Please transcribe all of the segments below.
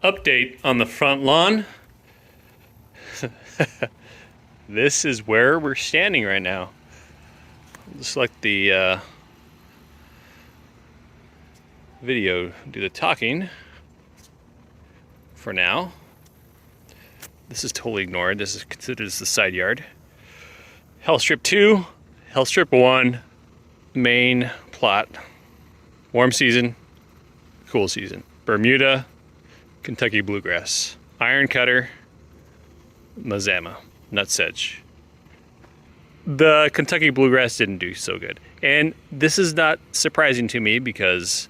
Update on the front lawn. This is where we're standing right now. Just like the video do the talking for now. This is totally ignored. This is considered as the side yard. Hell Strip 2, Hell Strip 1, main plot. Warm season, cool season. Bermuda, Kentucky bluegrass, iron cutter, Mazama, nutsedge. The Kentucky bluegrass didn't do so good. And this is not surprising to me because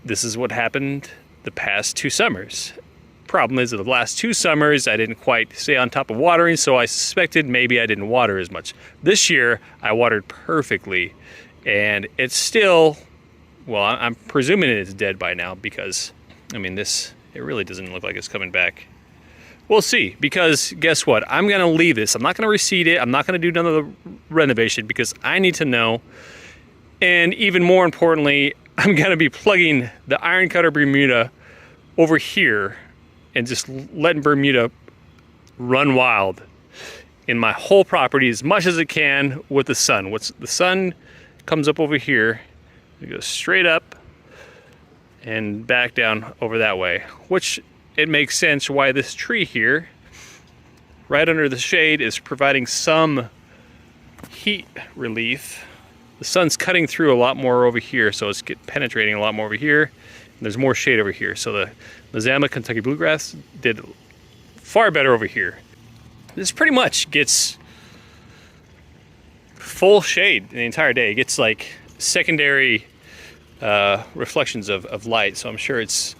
this is what happened the past 2 summers. Problem is that the last 2 summers I didn't quite stay on top of watering, so I suspected maybe I didn't water as much. This year I watered perfectly, and it's still, well, I'm presuming it's dead by now because, I mean, it really doesn't look like it's coming back. We'll see, because guess what? I'm gonna leave this. I'm not gonna reseed it. I'm not gonna do another renovation because I need to know. And even more importantly, I'm gonna be plugging the iron cutter Bermuda over here and just letting Bermuda run wild in my whole property as much as it can with the sun. The sun comes up over here, it goes straight up and back down over that way, which it makes sense why this tree here, right under the shade, is providing some heat relief. The sun's cutting through a lot more over here, so it's penetrating a lot more over here. And there's more shade over here. So the Mazama Kentucky bluegrass did far better over here. This pretty much gets full shade the entire day. It gets like secondary reflections of light, so I'm sure it's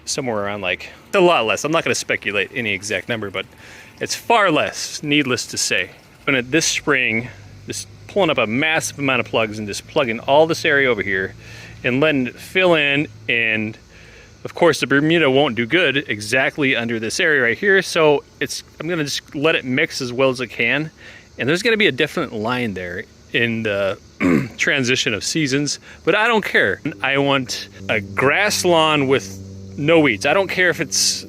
somewhere around like a lot less. I'm not going to speculate any exact number, but it's far less, needless to say. And this spring, just pulling up a massive amount of plugs and just plugging all this area over here and letting it fill in. And of course the Bermuda won't do good exactly under this area right here, so I'm going to just let it mix as well as it can. And there's going to be a definite line there in the transition of seasons, but I don't care. I want a grass lawn with no weeds. I don't care if it's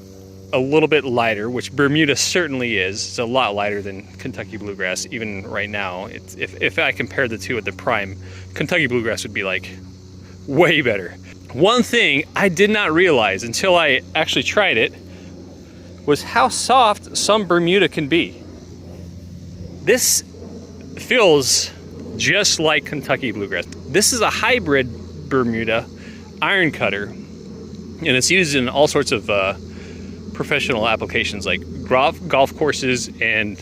a little bit lighter, which Bermuda certainly is. It's a lot lighter than Kentucky bluegrass, even right now. If I compare the two at the prime, Kentucky bluegrass would be like way better. One thing I did not realize until I actually tried it was how soft some Bermuda can be. This feels just like Kentucky bluegrass. This is a hybrid Bermuda iron cutter, and it's used in all sorts of professional applications like golf courses and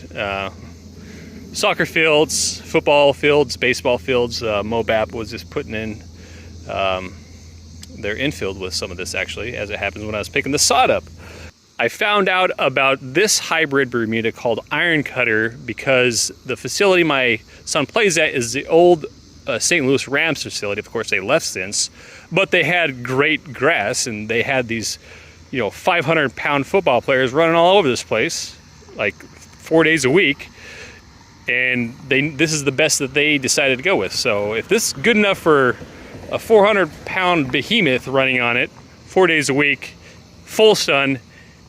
soccer fields, football fields, baseball fields. Mobap was just putting in their infield with some of this, actually, as it happens, when I was picking the sod up. I found out about this hybrid Bermuda called Iron Cutter because the facility my son plays at is the old St. Louis Rams facility. Of course, they left since, but they had great grass, and they had these, 500-pound football players running all over this place, like 4 days a week. And this is the best that they decided to go with. So if this is good enough for a 400-pound behemoth running on it 4 days a week, full sun,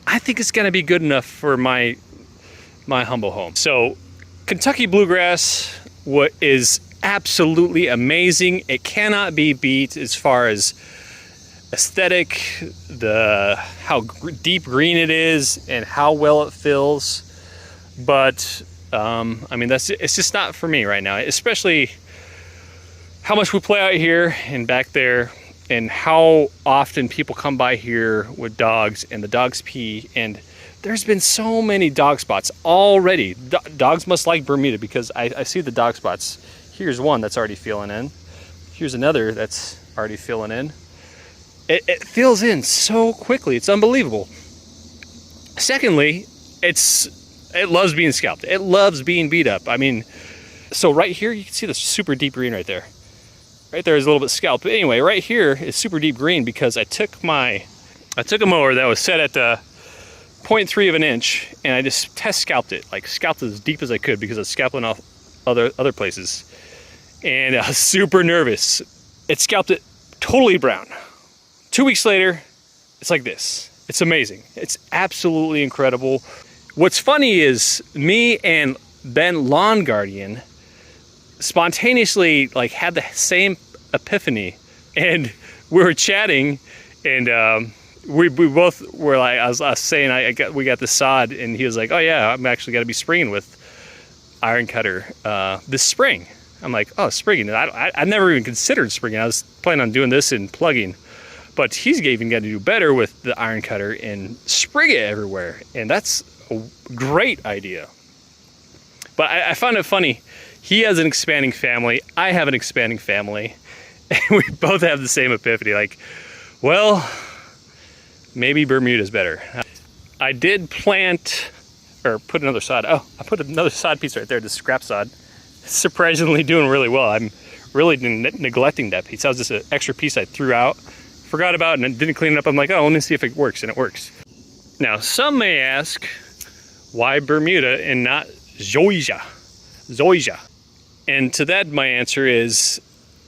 I think it's gonna be good enough for my humble home. So Kentucky bluegrass is absolutely amazing. It cannot be beat as far as aesthetic, how deep green it is and how well it fills. But I mean, it's just not for me right now, especially how much we play out here and back there, and how often people come by here with dogs and the dogs pee. And there's been so many dog spots already. Dogs must like Bermuda because I see the dog spots. Here's one that's already filling in. Here's another that's already filling in. It fills in so quickly. It's unbelievable. Secondly, it loves being scalped. It loves being beat up. I mean, so right here, you can see the super deep green right there. Right there is a little bit scalped. But anyway, right here is super deep green because I took a mower that was set at 0.3 of an inch, and I just test scalped it. Like, scalped as deep as I could because I was scalping off other places. And I was super nervous. It scalped it totally brown. 2 weeks later, it's like this. It's amazing. It's absolutely incredible. What's funny is me and Ben Lawn Guardian spontaneously like had the same epiphany, and we were chatting, and we both were like, I was saying we got the sod, and he was like, oh yeah, I'm actually got to be springing with iron cutter this spring. I'm like, oh, springing. I never even considered springing. I was planning on doing this and plugging, but he's even got to do better with the iron cutter and sprig it everywhere, and that's a great idea. But I found it funny. He has an expanding family. I have an expanding family. And we both have the same epiphany. Like, well, maybe Bermuda's better. I did plant, or put another sod. Oh, I put another sod piece right there, the scrap sod. Surprisingly doing really well. I'm really neglecting that piece. That was just an extra piece I threw out, forgot about, and didn't clean it up. I'm like, oh, let me see if it works, and it works. Now, some may ask, why Bermuda and not zoysia? And to that, my answer is,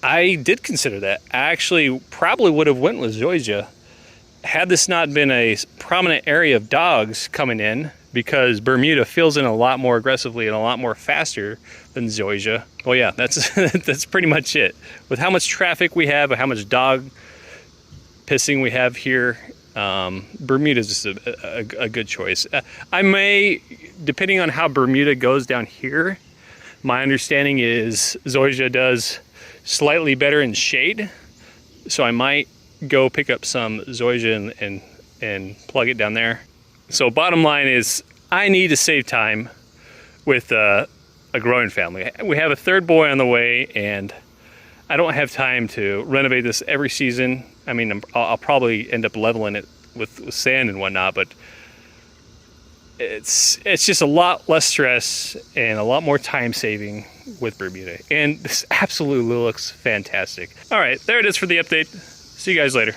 I did consider that. I actually probably would have went with zoysia had this not been a prominent area of dogs coming in, because Bermuda fills in a lot more aggressively and a lot more faster than zoysia. Well, yeah, that's that's pretty much it. With how much traffic we have and how much dog pissing we have here, Bermuda is just a good choice. I may, depending on how Bermuda goes down here, my understanding is zoysia does slightly better in shade, so I might go pick up some zoysia and plug it down there. So bottom line is, I need to save time with a growing family. We have a third boy on the way, and I don't have time to renovate this every season. I mean, I'll probably end up leveling it with sand and whatnot, but it's just a lot less stress and a lot more time saving with Bermuda. And this absolutely looks fantastic. All right, there it is for the update. See you guys later.